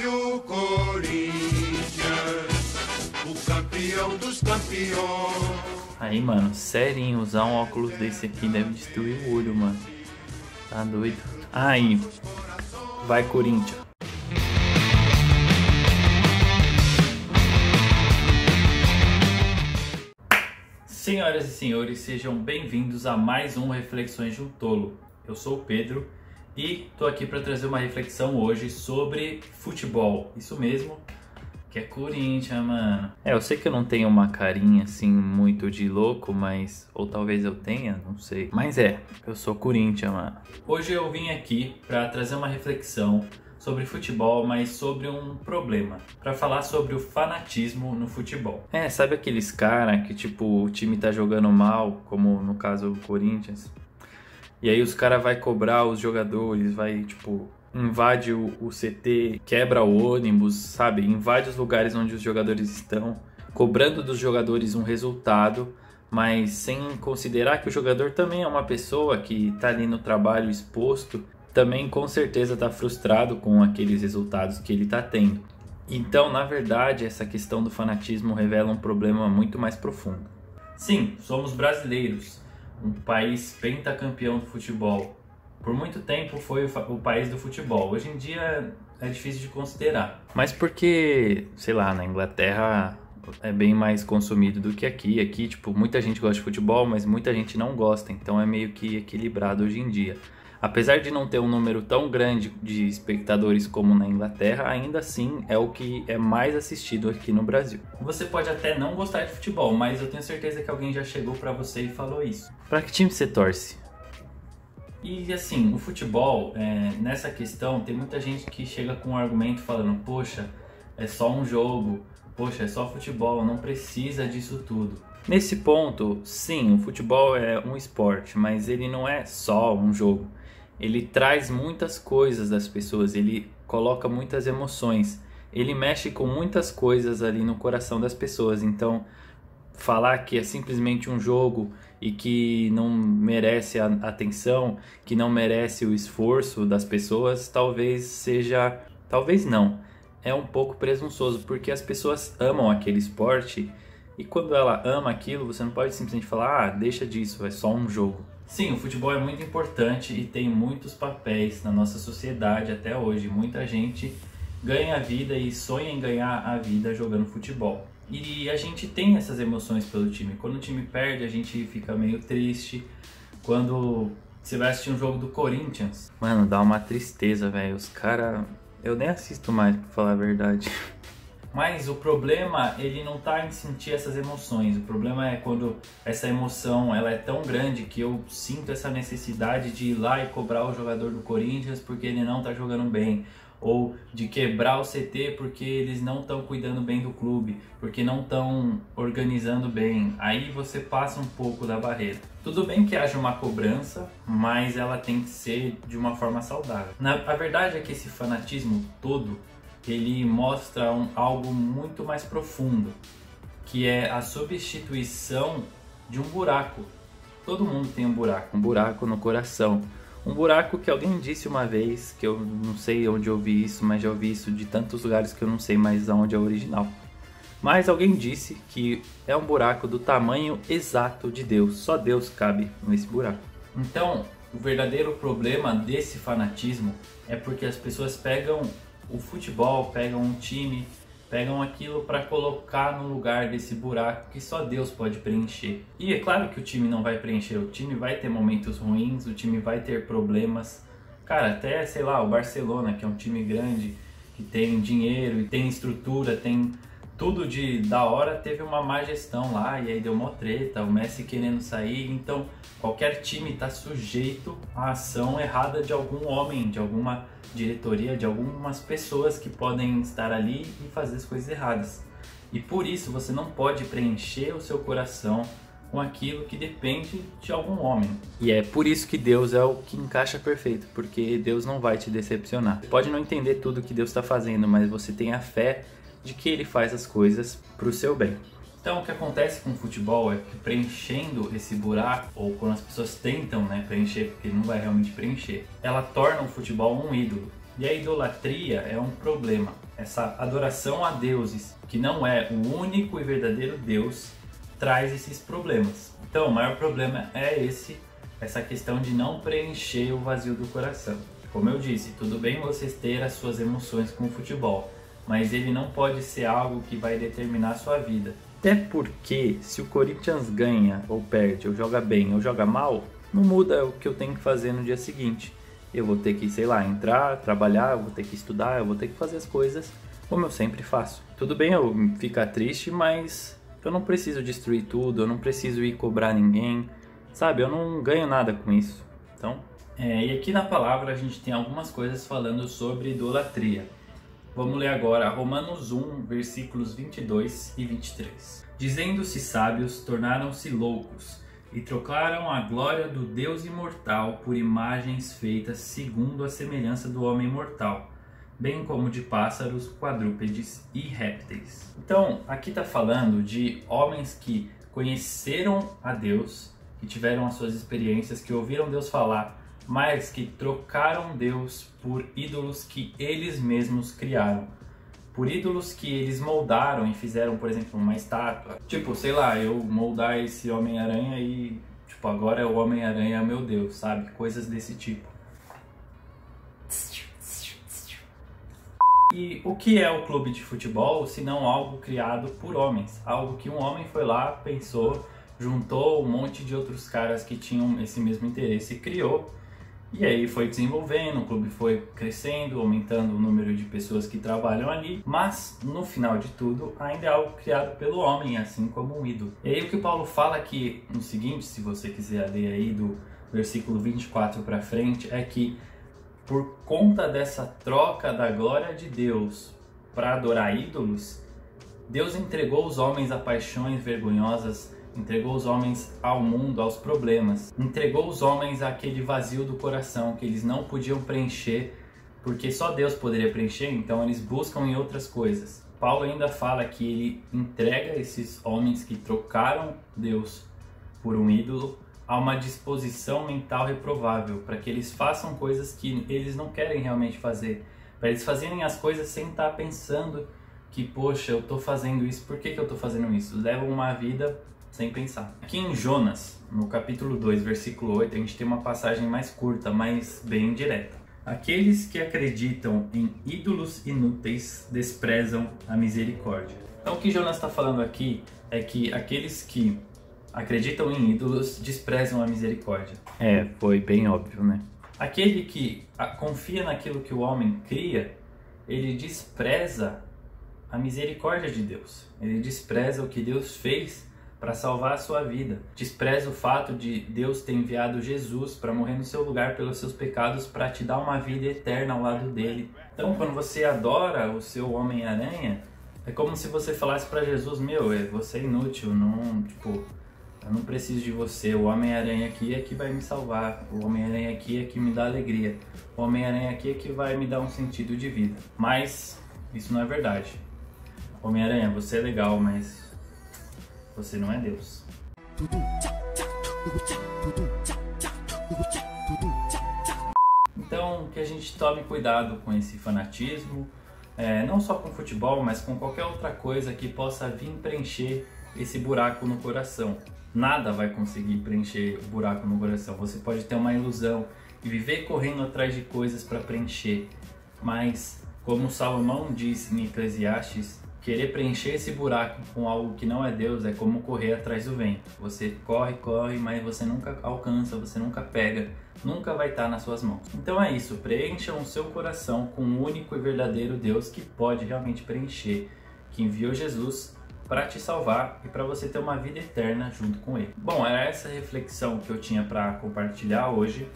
salve o Corinthians, o campeão dos campeões. Aí, mano, sério, usar um óculos desse aqui deve destruir o olho, mano. Tá doido? Aí, vai Corinthians. Senhoras e senhores, sejam bem-vindos a mais um Reflexões de um Tolo. Eu sou o Pedro e tô aqui para trazer uma reflexão hoje sobre futebol. Isso mesmo, que é Corinthians, mano. Eu sei que eu não tenho uma carinha assim muito de louco, mas... ou talvez eu tenha, não sei. Mas eu sou Corinthians, mano. Hoje eu vim aqui para trazer uma reflexão sobre futebol, mas sobre um problema, para falar sobre o fanatismo no futebol. Sabe aqueles caras que tipo o time tá jogando mal, como no caso o Corinthians, e aí os caras vai cobrar os jogadores, vai tipo invade o CT, quebra o ônibus, sabe? Invade os lugares onde os jogadores estão, cobrando dos jogadores um resultado, mas sem considerar que o jogador também é uma pessoa que tá ali no trabalho exposto, também com certeza está frustrado com aqueles resultados que ele está tendo. Então, na verdade, essa questão do fanatismo revela um problema muito mais profundo. Sim, somos brasileiros, um país pentacampeão do futebol. Por muito tempo foi o país do futebol. Hoje em dia é difícil de considerar. Mas porque, sei lá, na Inglaterra é bem mais consumido do que aqui. Aqui, tipo, muita gente gosta de futebol, mas muita gente não gosta. Então é meio que equilibrado hoje em dia. Apesar de não ter um número tão grande de espectadores como na Inglaterra, ainda assim é o que é mais assistido aqui no Brasil. Você pode até não gostar de futebol, mas eu tenho certeza que alguém já chegou pra você e falou isso. Pra que time você torce? E assim, o futebol, nessa questão, tem muita gente que chega com um argumento falando: poxa, é só um jogo, poxa, é só futebol, não precisa disso tudo. Nesse ponto, sim, o futebol é um esporte, mas ele não é só um jogo. Ele traz muitas coisas das pessoas, ele coloca muitas emoções, ele mexe com muitas coisas ali no coração das pessoas. Então, falar que é simplesmente um jogo e que não merece a atenção, que não merece o esforço das pessoas, talvez seja... talvez não. É um pouco presunçoso, porque as pessoas amam aquele esporte e quando ela ama aquilo, você não pode simplesmente falar: ah, deixa disso, é só um jogo. Sim, o futebol é muito importante e tem muitos papéis na nossa sociedade até hoje. Muita gente ganha a vida e sonha em ganhar a vida jogando futebol. E a gente tem essas emoções pelo time. Quando o time perde, a gente fica meio triste. Quando você vai assistir um jogo do Corinthians, mano, dá uma tristeza, velho. Os caras... eu nem assisto mais, pra falar a verdade. Mas o problema, ele não tá em sentir essas emoções. O problema é quando essa emoção ela é tão grande que eu sinto essa necessidade de ir lá e cobrar o jogador do Corinthians porque ele não tá jogando bem. Ou de quebrar o CT porque eles não estão cuidando bem do clube, porque não estão organizando bem. Aí você passa um pouco da barreira. Tudo bem que haja uma cobrança, mas ela tem que ser de uma forma saudável. A verdade é que esse fanatismo todo, ele mostra algo muito mais profundo, que é a substituição de um buraco. Todo mundo tem um buraco no coração. Um buraco que alguém disse uma vez, que eu não sei onde eu ouvi isso, mas já ouvi isso de tantos lugares que eu não sei mais aonde é o original. Mas alguém disse que é um buraco do tamanho exato de Deus. Só Deus cabe nesse buraco. Então, o verdadeiro problema desse fanatismo é porque as pessoas pegam o futebol, pegam um time, pegam aquilo para colocar no lugar desse buraco que só Deus pode preencher. E é claro que o time não vai preencher, o time vai ter momentos ruins, o time vai ter problemas. Cara, até, sei lá, o Barcelona, que é um time grande, que tem dinheiro e tem estrutura, tem tudo da hora, teve uma má gestão lá e aí deu uma treta, o Messi querendo sair. Então qualquer time está sujeito à ação errada de algum homem, de alguma diretoria, de algumas pessoas que podem estar ali e fazer as coisas erradas. E por isso você não pode preencher o seu coração com aquilo que depende de algum homem. E é por isso que Deus é o que encaixa perfeito, porque Deus não vai te decepcionar. Você pode não entender tudo que Deus está fazendo, mas você tem a fé de que Ele faz as coisas para o seu bem. Então o que acontece com o futebol é que preenchendo esse buraco, ou quando as pessoas tentam preencher, porque ele não vai realmente preencher, ela torna o futebol um ídolo. E a idolatria é um problema. Essa adoração a deuses, que não é o único e verdadeiro Deus, traz esses problemas. Então, o maior problema é essa questão de não preencher o vazio do coração. Como eu disse, tudo bem vocês ter as suas emoções com o futebol, mas ele não pode ser algo que vai determinar a sua vida. Até porque, se o Corinthians ganha ou perde, ou joga bem ou joga mal, não muda o que eu tenho que fazer no dia seguinte. Eu vou ter que, sei lá, entrar, trabalhar, eu vou ter que estudar, eu vou ter que fazer as coisas como eu sempre faço. Tudo bem eu ficar triste, mas eu não preciso destruir tudo, eu não preciso ir cobrar ninguém, sabe? Eu não ganho nada com isso. Então, e aqui na palavra a gente tem algumas coisas falando sobre idolatria. Vamos ler agora Romanos 1, versículos 22 e 23. Dizendo-se sábios, tornaram-se loucos, e trocaram a glória do Deus imortal por imagens feitas segundo a semelhança do homem mortal, bem como de pássaros, quadrúpedes e répteis. Então, aqui está falando de homens que conheceram a Deus, que tiveram as suas experiências, que ouviram Deus falar, mas que trocaram Deus por ídolos que eles mesmos criaram. Por ídolos que eles moldaram e fizeram, por exemplo, uma estátua. Tipo, sei lá, eu moldar esse Homem-Aranha e, tipo, agora é o Homem-Aranha meu Deus, sabe? Coisas desse tipo. E o que é o clube de futebol, se não algo criado por homens? Algo que um homem foi lá, pensou, juntou um monte de outros caras que tinham esse mesmo interesse e criou. E aí foi desenvolvendo, o clube foi crescendo, aumentando o número de pessoas que trabalham ali, mas no final de tudo ainda é algo criado pelo homem, assim como um ídolo. E aí o que Paulo fala aqui no seguinte, se você quiser ler aí do versículo 24 para frente, é que por conta dessa troca da glória de Deus para adorar ídolos, Deus entregou os homens a paixões vergonhosas, entregou os homens ao mundo, aos problemas, entregou os homens àquele vazio do coração que eles não podiam preencher, porque só Deus poderia preencher, então eles buscam em outras coisas. Paulo ainda fala que ele entrega esses homens que trocaram Deus por um ídolo a uma disposição mental reprovável, para que eles façam coisas que eles não querem realmente fazer, para eles fazerem as coisas sem estar pensando que, poxa, eu estou fazendo isso, por que eu estou fazendo isso? Levam uma vida sem pensar. Aqui em Jonas, no capítulo 2, versículo 8, a gente tem uma passagem mais curta, mas bem direta. Aqueles que acreditam em ídolos inúteis desprezam a misericórdia. Então o que Jonas está falando aqui é que aqueles que acreditam em ídolos desprezam a misericórdia. Foi bem óbvio, né? Aquele que confia naquilo que o homem cria, ele despreza a misericórdia de Deus. Ele despreza o que Deus fez para salvar a sua vida. Despreza o fato de Deus ter enviado Jesus para morrer no seu lugar pelos seus pecados, para te dar uma vida eterna ao lado dele. Então, quando você adora o seu Homem-Aranha, é como se você falasse para Jesus: meu, você é inútil, eu não preciso de você, o Homem-Aranha aqui é que vai me salvar, o Homem-Aranha aqui é que me dá alegria, o Homem-Aranha aqui é que vai me dar um sentido de vida. Mas isso não é verdade. Homem-Aranha, você é legal, mas você não é Deus. Então, que a gente tome cuidado com esse fanatismo, não só com futebol, mas com qualquer outra coisa que possa vir preencher esse buraco no coração. Nada vai conseguir preencher o buraco no coração. Você pode ter uma ilusão e viver correndo atrás de coisas para preencher, mas como Salomão disse em Eclesiastes, querer preencher esse buraco com algo que não é Deus é como correr atrás do vento. Você corre, mas você nunca alcança, você nunca pega, nunca vai estar nas suas mãos. Então é isso, preencham o seu coração com o único e verdadeiro Deus que pode realmente preencher, que enviou Jesus para te salvar e para você ter uma vida eterna junto com Ele. Bom, era essa reflexão que eu tinha para compartilhar hoje.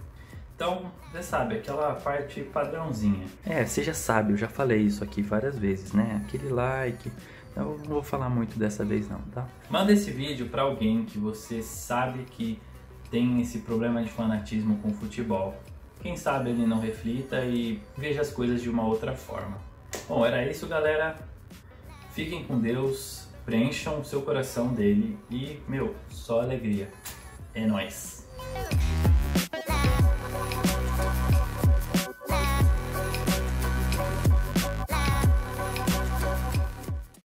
Então, você sabe, aquela parte padrãozinha. Você já sabe, eu já falei isso aqui várias vezes, né? Aquele like. Eu não vou falar muito dessa vez não, tá? Manda esse vídeo para alguém que você sabe que tem esse problema de fanatismo com futebol. Quem sabe ele não reflita e veja as coisas de uma outra forma. Bom, era isso, galera. Fiquem com Deus, preencham o seu coração dele e, só alegria. É nóis!